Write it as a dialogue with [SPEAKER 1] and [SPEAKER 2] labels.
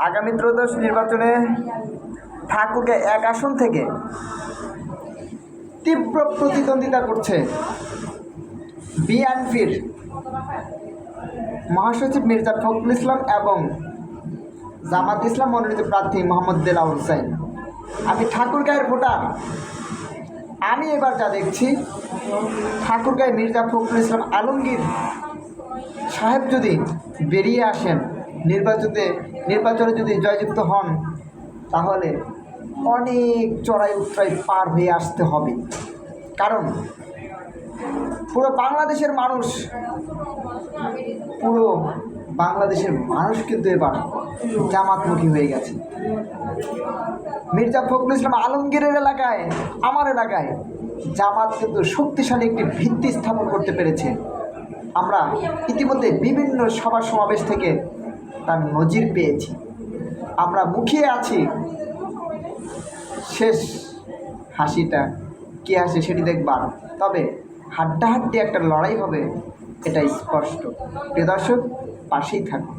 [SPEAKER 1] আগামী ত্রয়োদশ নির্বাচনে ঠাকুরকে এক আসন থেকে তীব্র প্রতিদ্বন্দ্বিতা করছে বিএনপির মহাসচিব মির্জা ফখরুল ইসলাম এবং জামাত ইসলাম মনোনীত প্রার্থী মোহাম্মদ দেলাওয়ার হোসেন। আমি ঠাকুরগাঁয়ের ভোটার। আমি এবার যা দেখছি, ঠাকুরগাঁয়ে মির্জা ফখরুল ইসলাম আলমগীর সাহেব যদি বেরিয়ে আসেন, নির্বাচনে যদি জয়যুক্ত হন, তাহলে অনেক চড়াই উৎরাই পার হয়ে আসতে হবে। কারণ পুরো বাংলাদেশের মানুষ কিন্তু এবার জামাতমুখী হয়ে গেছে। মির্জা ফখরুল ইসলাম আলমগীরের এলাকায়, আমার এলাকায় জামাত কিন্তু শক্তিশালী একটি ভিত্তি স্থাপন করতে পেরেছে। আমরা ইতিমধ্যে বিভিন্ন সভা সমাবেশ থেকে তার নজির পেয়েছি। আমরা মুখিয়ে আছি, শেষ হাসিটা কে হাসে সেটি দেখবার। তবে হাড্ডাহাড্ডি একটা লড়াই হবে, এটা স্পষ্ট। প্রিয় দর্শক, পাশেই থাকুন।